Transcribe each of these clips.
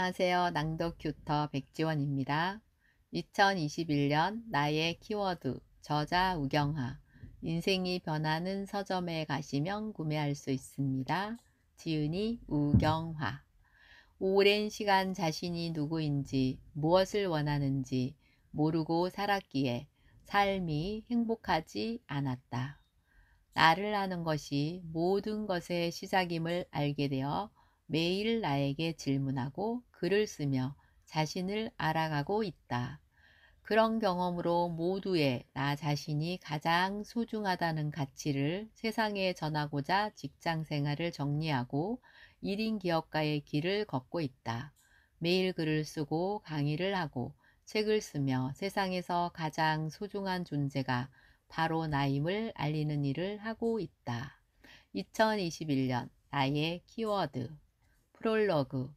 안녕하세요. 낭독 튜터 백지원입니다. 2021년 나의 키워드 저자 우경하 인생이 변하는 서점에 가시면 구매할 수 있습니다. 지은이 우경하 오랜 시간 자신이 누구인지 무엇을 원하는지 모르고 살았기에 삶이 행복하지 않았다. 나를 아는 것이 모든 것의 시작임을 알게 되어 매일 나에게 질문하고 글을 쓰며 자신을 알아가고 있다. 그런 경험으로 모두의 나 자신이 가장 소중하다는 가치를 세상에 전하고자 직장 생활을 정리하고 1인 기업가의 길을 걷고 있다. 매일 글을 쓰고 강의를 하고 책을 쓰며 세상에서 가장 소중한 존재가 바로 나임을 알리는 일을 하고 있다. 2021년 나의 키워드 프롤로그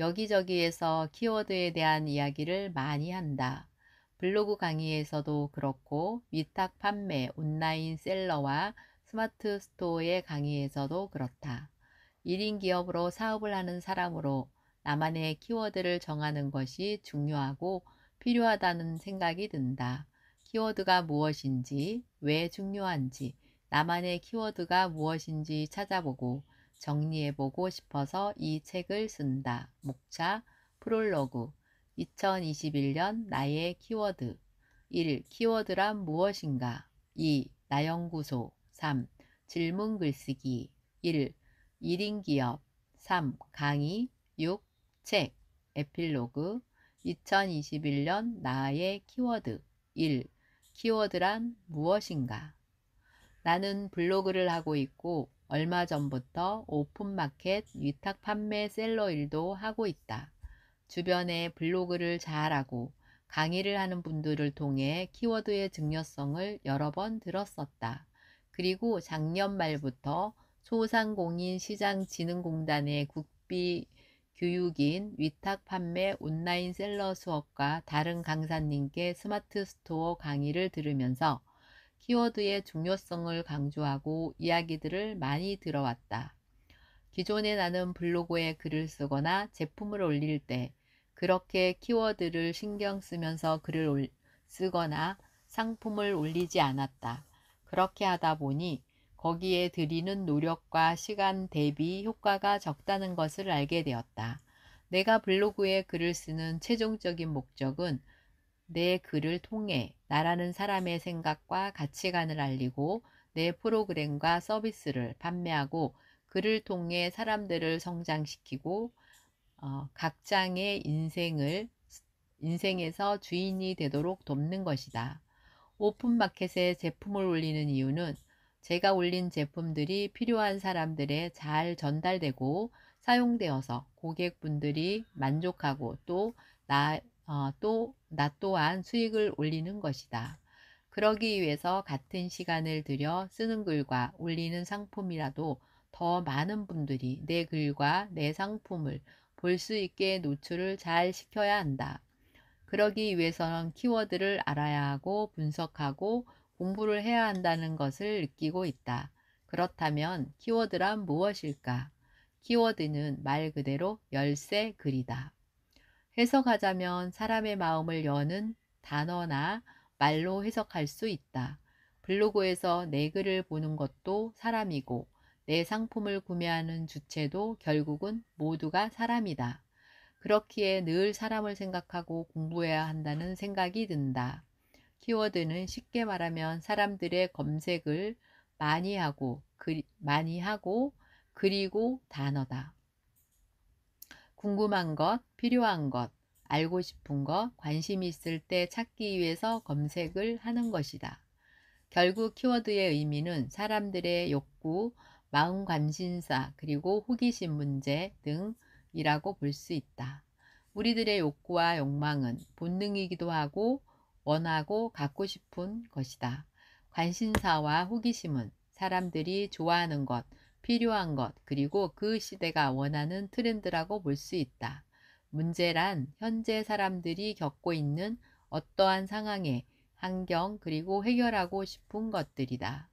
여기저기에서 키워드에 대한 이야기를 많이 한다. 블로그 강의에서도 그렇고 위탁 판매 온라인 셀러와 스마트 스토어의 강의에서도 그렇다. 1인 기업으로 사업을 하는 사람으로 나만의 키워드를 정하는 것이 중요하고 필요하다는 생각이 든다. 키워드가 무엇인지, 왜 중요한지, 나만의 키워드가 무엇인지 찾아보고 정리해보고 싶어서 이 책을 쓴다. 목차 프롤로그 2021년 나의 키워드 1. 키워드란 무엇인가? 2. 나연구소 3. 질문 글쓰기 1. 1인 기업 3. 강의 6. 책 에필로그 2021년 나의 키워드 1. 키워드란 무엇인가? 나는 블로그를 하고 있고 얼마 전부터 오픈마켓 위탁 판매 셀러 일도 하고 있다. 주변에 블로그를 잘하고 강의를 하는 분들을 통해 키워드의 중요성을 여러 번 들었었다. 그리고 작년 말부터 소상공인시장진흥공단의 국비 교육인 위탁 판매 온라인 셀러 수업과 다른 강사님께 스마트 스토어 강의를 들으면서 키워드의 중요성을 강조하고 이야기들을 많이 들어왔다. 기존에 나는 블로그에 글을 쓰거나 제품을 올릴 때 그렇게 키워드를 신경 쓰면서 글을 쓰거나 상품을 올리지 않았다. 그렇게 하다 보니 거기에 들이는 노력과 시간 대비 효과가 적다는 것을 알게 되었다. 내가 블로그에 글을 쓰는 최종적인 목적은 내 글을 통해 나라는 사람의 생각과 가치관을 알리고 내 프로그램과 서비스를 판매하고 글을 통해 사람들을 성장시키고 각장의 인생에서 주인이 되도록 돕는 것이다. 오픈마켓에 제품을 올리는 이유는 제가 올린 제품들이 필요한 사람들에 잘 전달되고 사용되어서 고객분들이 만족하고 나 또한 수익을 올리는 것이다. 그러기 위해서 같은 시간을 들여 쓰는 글과 올리는 상품이라도 더 많은 분들이 내 글과 내 상품을 볼 수 있게 노출을 잘 시켜야 한다. 그러기 위해서는 키워드를 알아야 하고 분석하고 공부를 해야 한다는 것을 느끼고 있다. 그렇다면 키워드란 무엇일까? 키워드는 말 그대로 열쇠 글이다. 해석하자면 사람의 마음을 여는 단어나 말로 해석할 수 있다. 블로그에서 내 글을 보는 것도 사람이고 내 상품을 구매하는 주체도 결국은 모두가 사람이다. 그렇기에 늘 사람을 생각하고 공부해야 한다는 생각이 든다. 키워드는 쉽게 말하면 사람들의 검색을 많이 하고 그리고 단어다. 궁금한 것, 필요한 것, 알고 싶은 것, 관심 있을 때 찾기 위해서 검색을 하는 것이다. 결국 키워드의 의미는 사람들의 욕구, 마음 관심사, 그리고 호기심 문제 등이라고 볼 수 있다. 우리들의 욕구와 욕망은 본능이기도 하고 원하고 갖고 싶은 것이다. 관심사와 호기심은 사람들이 좋아하는 것, 필요한 것, 그리고 그 시대가 원하는 트렌드라고 볼 수 있다. 문제란 현재 사람들이 겪고 있는 어떠한 상황에 환경 그리고 해결하고 싶은 것들이다.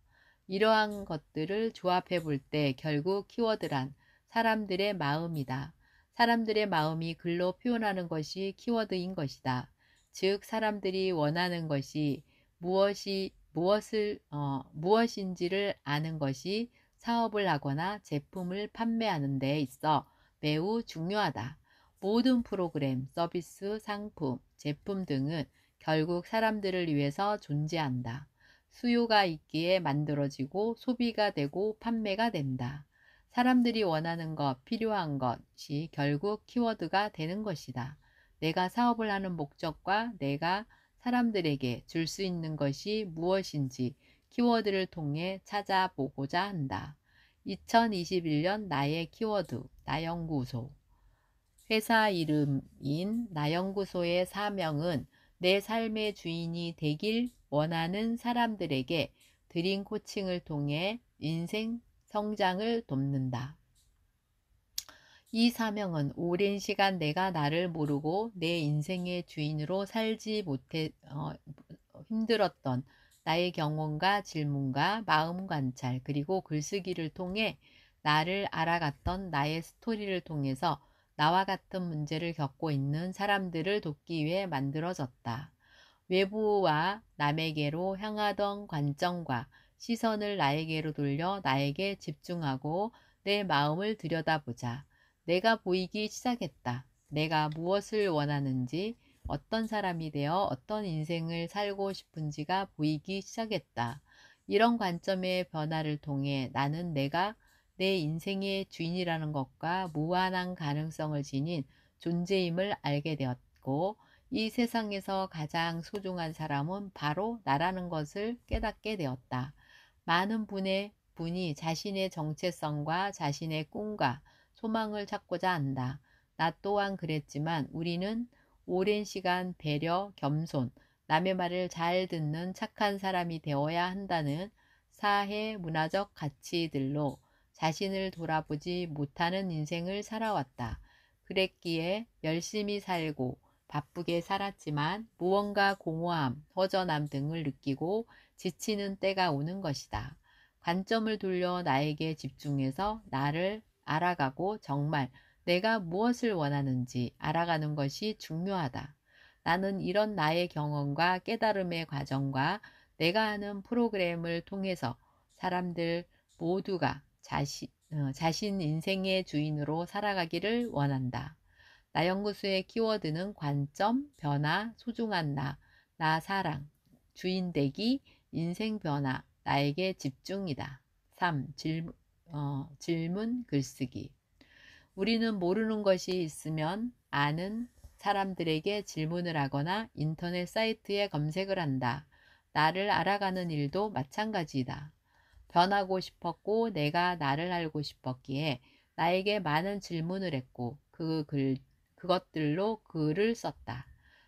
이러한 것들을 조합해 볼 때 결국 키워드란 사람들의 마음이다. 사람들의 마음이 글로 표현하는 것이 키워드인 것이다. 즉, 사람들이 원하는 것이 무엇인지를 아는 것이 사업을 하거나 제품을 판매하는 데 있어 매우 중요하다. 모든 프로그램, 서비스, 상품, 제품 등은 결국 사람들을 위해서 존재한다. 수요가 있기에 만들어지고 소비가 되고 판매가 된다. 사람들이 원하는 것, 필요한 것이 결국 키워드가 되는 것이다. 내가 사업을 하는 목적과 내가 사람들에게 줄 수 있는 것이 무엇인지 키워드를 통해 찾아보고자 한다. 2021년 나의 키워드, 나연구소. 회사 이름인 나연구소의 사명은 내 삶의 주인이 되길 원하는 사람들에게 드림 코칭을 통해 인생 성장을 돕는다. 이 사명은 오랜 시간 내가 나를 모르고 내 인생의 주인으로 살지 못해 힘들었던 나의 경험과 질문과 마음 관찰 그리고 글쓰기를 통해 나를 알아갔던 나의 스토리를 통해서 나와 같은 문제를 겪고 있는 사람들을 돕기 위해 만들어졌다. 외부와 남에게로 향하던 관점과 시선을 나에게로 돌려 나에게 집중하고 내 마음을 들여다보자. 내가 보이기 시작했다. 내가 무엇을 원하는지, 어떤 사람이 되어 어떤 인생을 살고 싶은지가 보이기 시작했다. 이런 관점의 변화를 통해 나는 내가 내 인생의 주인이라는 것과 무한한 가능성을 지닌 존재임을 알게 되었고, 이 세상에서 가장 소중한 사람은 바로 나라는 것을 깨닫게 되었다. 많은 분이 자신의 정체성과 자신의 꿈과 소망을 찾고자 한다. 나 또한 그랬지만 우리는 오랜 시간 배려, 겸손, 남의 말을 잘 듣는 착한 사람이 되어야 한다는 사회 문화적 가치들로 자신을 돌아보지 못하는 인생을 살아왔다. 그랬기에 열심히 살고 바쁘게 살았지만 무언가 공허함, 허전함 등을 느끼고 지치는 때가 오는 것이다. 관점을 돌려 나에게 집중해서 나를 알아가고 정말 내가 무엇을 원하는지 알아가는 것이 중요하다. 나는 이런 나의 경험과 깨달음의 과정과 내가 하는 프로그램을 통해서 사람들 모두가 자신 인생의 주인으로 살아가기를 원한다. 나연구소의 키워드는 관점, 변화, 소중한 나 사랑, 주인되기, 인생 변화, 나에게 집중이다. 3. 질문 글쓰기. 우리는 모르는 것이 있으면 아는 사람들에게 질문을 하거나 인터넷 사이트에 검색을 한다. 나를 알아가는 일도 마찬가지다. 변하고 싶었고 내가 나를 알고 싶었기에 나에게 많은 질문을 했고 그것들로 글을 썼다.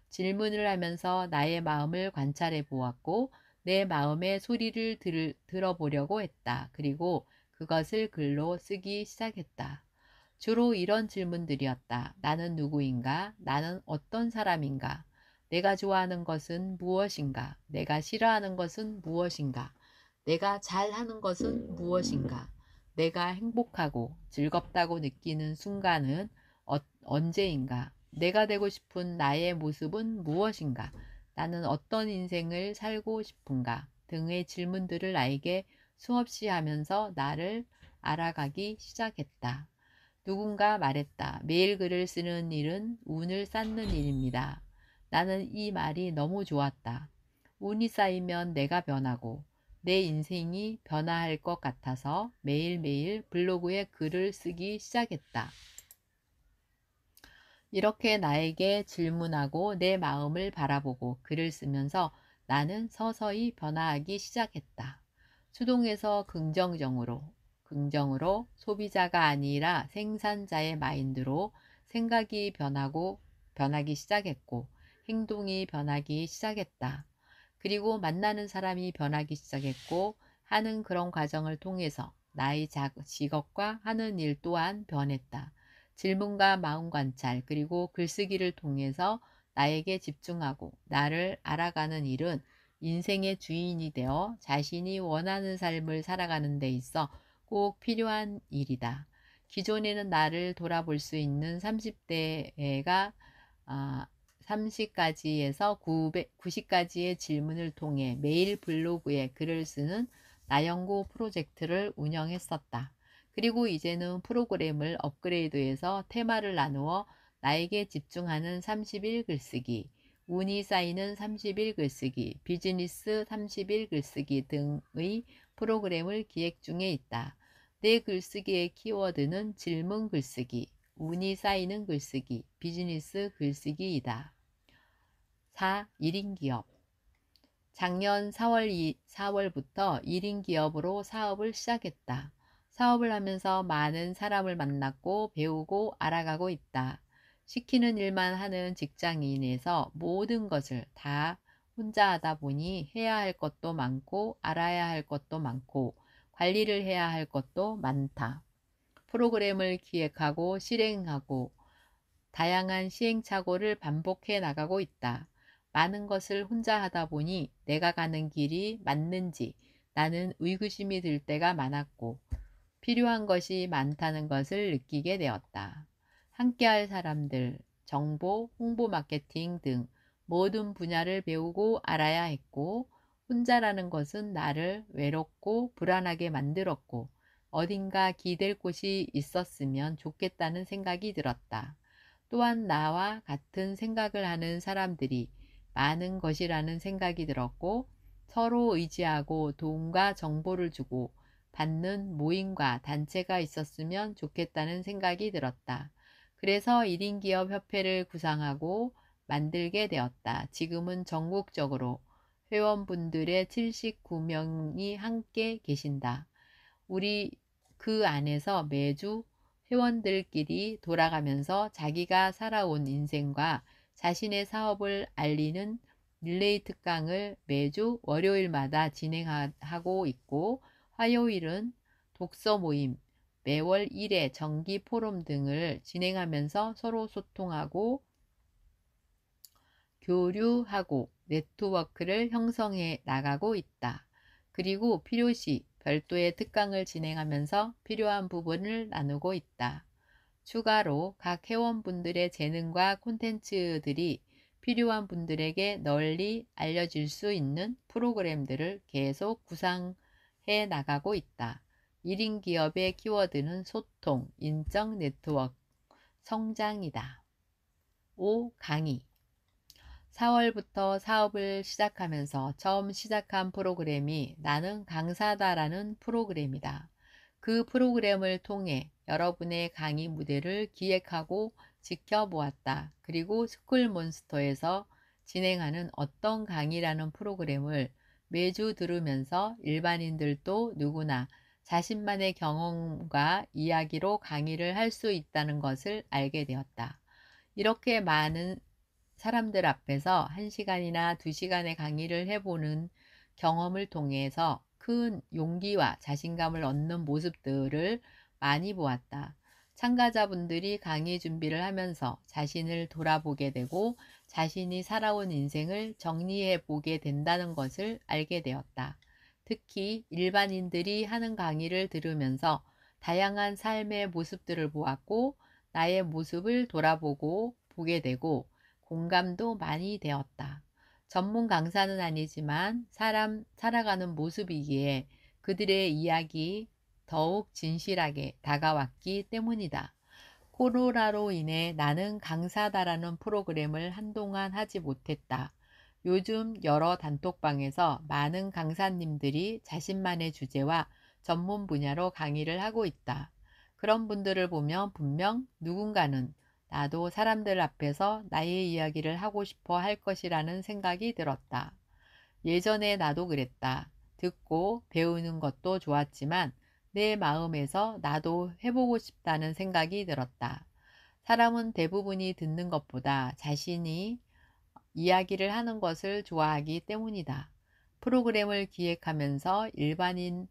질문을 하면서 나의 마음을 관찰해 보았고 내 마음의 소리를 들어보려고 했다. 그리고 그것을 글로 쓰기 시작했다. 주로 이런 질문들이었다. 나는 누구인가? 나는 어떤 사람인가? 내가 좋아하는 것은 무엇인가? 내가 싫어하는 것은 무엇인가? 내가 잘하는 것은 무엇인가? 내가 행복하고 즐겁다고 느끼는 순간은 언제인가? 내가 되고 싶은 나의 모습은 무엇인가? 나는 어떤 인생을 살고 싶은가? 등의 질문들을 나에게 수없이 하면서 나를 알아가기 시작했다. 누군가 말했다. 매일 글을 쓰는 일은 운을 쌓는 일입니다. 나는 이 말이 너무 좋았다. 운이 쌓이면 내가 변하고 내 인생이 변화할 것 같아서 매일매일 블로그에 글을 쓰기 시작했다. 이렇게 나에게 질문하고 내 마음을 바라보고 글을 쓰면서 나는 서서히 변화하기 시작했다. 수동에서 긍정으로 소비자가 아니라 생산자의 마인드로 생각이 변하기 시작했고 행동이 변하기 시작했다. 그리고 만나는 사람이 변하기 시작했고 하는 그런 과정을 통해서 나의 직업과 하는 일 또한 변했다. 질문과 마음 관찰 그리고 글쓰기를 통해서 나에게 집중하고 나를 알아가는 일은 인생의 주인이 되어 자신이 원하는 삶을 살아가는 데 있어 꼭 필요한 일이다. 기존에는 나를 돌아볼 수 있는 30대가 30가지에서 90가지의 질문을 통해 매일 블로그에 글을 쓰는 나연구 프로젝트를 운영했었다. 그리고 이제는 프로그램을 업그레이드해서 테마를 나누어 나에게 집중하는 30일 글쓰기, 운이 쌓이는 30일 글쓰기, 비즈니스 30일 글쓰기 등의 프로그램을 기획 중에 있다. 내 글쓰기의 키워드는 질문 글쓰기, 운이 쌓이는 글쓰기, 비즈니스 글쓰기이다. 4. 1인 기업. 작년 4월부터 1인 기업으로 사업을 시작했다. 사업을 하면서 많은 사람을 만났고 배우고 알아가고 있다. 시키는 일만 하는 직장인에서 모든 것을 다 혼자 하다 보니 해야 할 것도 많고 알아야 할 것도 많고 관리를 해야 할 것도 많다. 프로그램을 기획하고 실행하고 다양한 시행착오를 반복해 나가고 있다. 많은 것을 혼자 하다 보니 내가 가는 길이 맞는지 나는 의구심이 들 때가 많았고 필요한 것이 많다는 것을 느끼게 되었다. 함께할 사람들, 정보, 홍보 마케팅 등 모든 분야를 배우고 알아야 했고 혼자라는 것은 나를 외롭고 불안하게 만들었고 어딘가 기댈 곳이 있었으면 좋겠다는 생각이 들었다. 또한 나와 같은 생각을 하는 사람들이 많은 것이라는 생각이 들었고 서로 의지하고 도움과 정보를 주고 받는 모임과 단체가 있었으면 좋겠다는 생각이 들었다. 그래서 1인 기업 협회를 구상하고 만들게 되었다. 지금은 전국적으로 회원분들의 79명이 함께 계신다. 우리 그 안에서 매주 회원들끼리 돌아가면서 자기가 살아온 인생과 자신의 사업을 알리는 릴레이 특강을 매주 월요일마다 진행하고 있고 화요일은 독서 모임, 매월 1회 정기 포럼 등을 진행하면서 서로 소통하고 교류하고 네트워크를 형성해 나가고 있다. 그리고 필요시 별도의 특강을 진행하면서 필요한 부분을 나누고 있다. 추가로 각 회원분들의 재능과 콘텐츠들이 필요한 분들에게 널리 알려질 수 있는 프로그램들을 계속 구상해 나가고 있다. 1인 기업의 키워드는 소통, 인적 네트워크, 성장이다. 5. 강의. 4월부터 사업을 시작하면서 처음 시작한 프로그램이 나는 강사다라는 프로그램이다. 그 프로그램을 통해 여러분의 강의 무대를 기획하고 지켜보았다. 그리고 스쿨몬스터에서 진행하는 어떤 강의라는 프로그램을 매주 들으면서 일반인들도 누구나 자신만의 경험과 이야기로 강의를 할 수 있다는 것을 알게 되었다. 이렇게 많은 사람들 앞에서 1시간이나 2시간의 강의를 해보는 경험을 통해서 큰 용기와 자신감을 얻는 모습들을 많이 보았다. 참가자분들이 강의 준비를 하면서 자신을 돌아보게 되고 자신이 살아온 인생을 정리해 보게 된다는 것을 알게 되었다. 특히 일반인들이 하는 강의를 들으면서 다양한 삶의 모습들을 보았고 나의 모습을 돌아보고 보게 되고 공감도 많이 되었다. 전문 강사는 아니지만 사람 살아가는 모습이기에 그들의 이야기 더욱 진실하게 다가왔기 때문이다. 코로나로 인해 나는 강사다라는 프로그램을 한동안 하지 못했다. 요즘 여러 단톡방에서 많은 강사님들이 자신만의 주제와 전문 분야로 강의를 하고 있다. 그런 분들을 보면 분명 누군가는 나도 사람들 앞에서 나의 이야기를 하고 싶어 할 것이라는 생각이 들었다. 예전에 나도 그랬다. 듣고 배우는 것도 좋았지만 내 마음에서 나도 해보고 싶다는 생각이 들었다. 사람은 대부분이 듣는 것보다 자신이 이야기를 하는 것을 좋아하기 때문이다. 프로그램을 기획하면서 일반인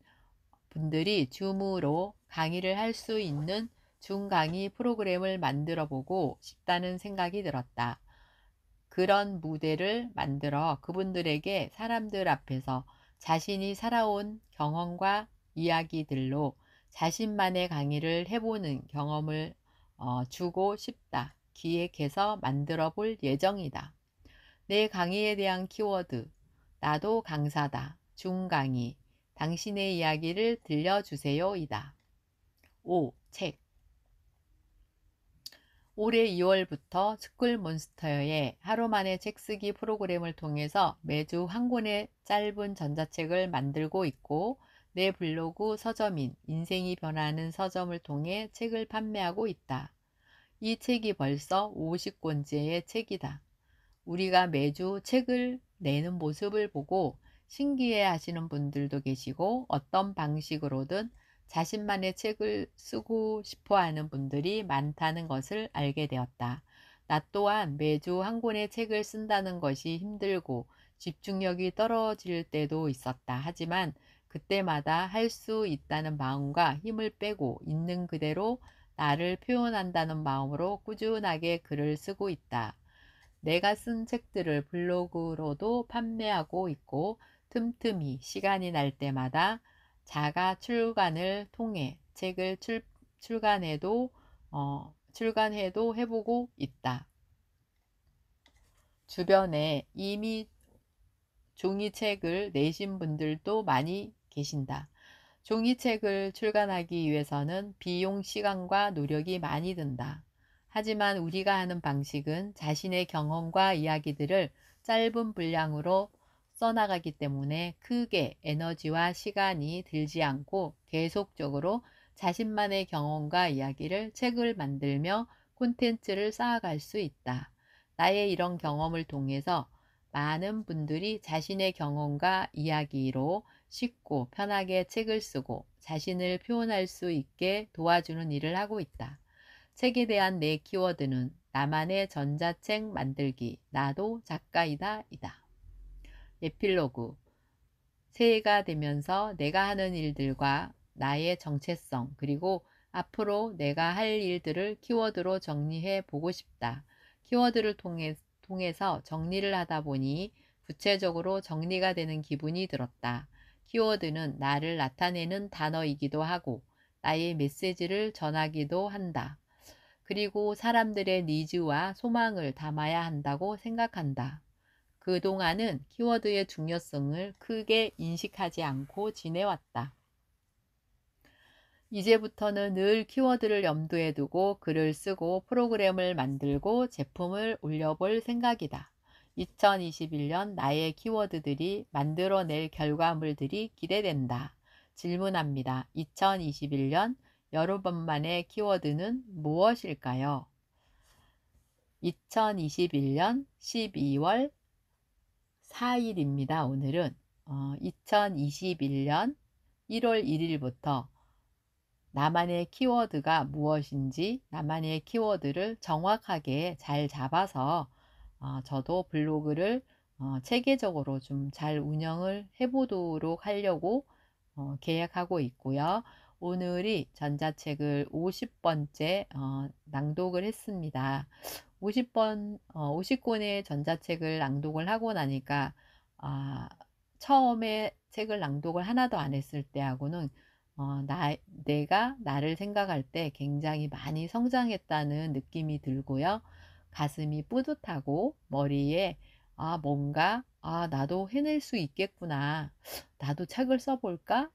분들이 줌으로 강의를 할 수 있는 중강의 프로그램을 만들어 보고 싶다는 생각이 들었다. 그런 무대를 만들어 그분들에게 사람들 앞에서 자신이 살아온 경험과 이야기들로 자신만의 강의를 해보는 경험을 주고 싶다. 기획해서 만들어 볼 예정이다. 내 강의에 대한 키워드, 나도 강사다. 중강의, 당신의 이야기를 들려주세요이다. 5. 책. 올해 2월부터 스쿨몬스터의 하루만에 책쓰기 프로그램을 통해서 매주 한 권의 짧은 전자책을 만들고 있고, 내 블로그 서점인 인생이 변하는 서점을 통해 책을 판매하고 있다. 이 책이 벌써 50권째의 책이다. 우리가 매주 책을 내는 모습을 보고 신기해 하시는 분들도 계시고, 어떤 방식으로든 자신만의 책을 쓰고 싶어 하는 분들이 많다는 것을 알게 되었다. 나 또한 매주 한 권의 책을 쓴다는 것이 힘들고 집중력이 떨어질 때도 있었다. 하지만 그때마다 할 수 있다는 마음과 힘을 빼고 있는 그대로 나를 표현한다는 마음으로 꾸준하게 글을 쓰고 있다. 내가 쓴 책들을 블로그로도 판매하고 있고, 틈틈이 시간이 날 때마다 자가 출간을 통해 책을 출간해도 해보고 있다. 주변에 이미 종이책을 내신 분들도 많이 계신다. 종이책을 출간하기 위해서는 비용, 시간과 노력이 많이 든다. 하지만 우리가 하는 방식은 자신의 경험과 이야기들을 짧은 분량으로 써나가기 때문에 크게 에너지와 시간이 들지 않고 계속적으로 자신만의 경험과 이야기를 책을 만들며 콘텐츠를 쌓아갈 수 있다. 나의 이런 경험을 통해서 많은 분들이 자신의 경험과 이야기로 쉽고 편하게 책을 쓰고 자신을 표현할 수 있게 도와주는 일을 하고 있다. 책에 대한 내 키워드는 나만의 전자책 만들기, 나도 작가이다 이다. 에필로그. 새해가 되면서 내가 하는 일들과 나의 정체성, 그리고 앞으로 내가 할 일들을 키워드로 정리해 보고 싶다. 키워드를 통해서 정리를 하다 보니 구체적으로 정리가 되는 기분이 들었다. 키워드는 나를 나타내는 단어이기도 하고 나의 메시지를 전하기도 한다. 그리고 사람들의 니즈와 소망을 담아야 한다고 생각한다. 그동안은 키워드의 중요성을 크게 인식하지 않고 지내왔다. 이제부터는 늘 키워드를 염두에 두고 글을 쓰고 프로그램을 만들고 제품을 올려볼 생각이다. 2021년 나의 키워드들이 만들어낼 결과물들이 기대된다. 질문합니다. 2021년 여러분만의 키워드는 무엇일까요? 2021년 12월 4일입니다. 오늘은 2021년 1월 1일부터 나만의 키워드가 무엇인지 나만의 키워드를 정확하게 잘 잡아서 저도 블로그를 체계적으로 좀 잘 운영을 해보도록 하려고 계획하고 있고요. 오늘이 전자책을 50번째 낭독을 했습니다. 50권의 전자책을 낭독을 하고 나니까 처음에 책을 낭독을 하나도 안 했을 때하고는 내가 나를 생각할 때 굉장히 많이 성장했다는 느낌이 들고요. 가슴이 뿌듯하고 머리에 나도 해낼 수 있겠구나. 나도 책을 써볼까?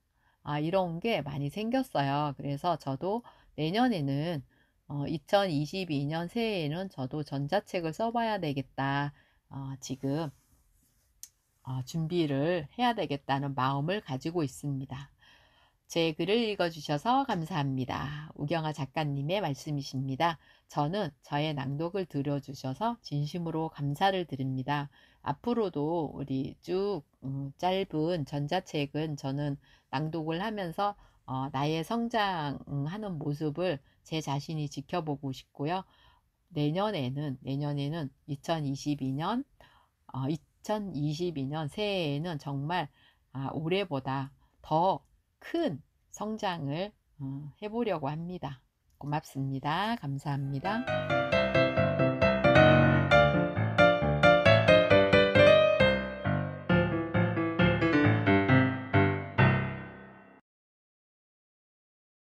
이런 게 많이 생겼어요. 그래서 저도 내년에는 2022년 새해에는 저도 전자책을 써봐야 되겠다. 지금 준비를 해야 되겠다는 마음을 가지고 있습니다. 제 글을 읽어주셔서 감사합니다. 우경아 작가님의 말씀이십니다. 저는 저의 낭독을 들어주셔서 진심으로 감사를 드립니다. 앞으로도 우리 쭉 짧은 전자책은 저는 낭독을 하면서 나의 성장하는 모습을 제 자신이 지켜보고 싶고요. 내년에는 2022년 새해에는 정말 올해보다 더 큰 성장을 해보려고 합니다. 고맙습니다. 감사합니다.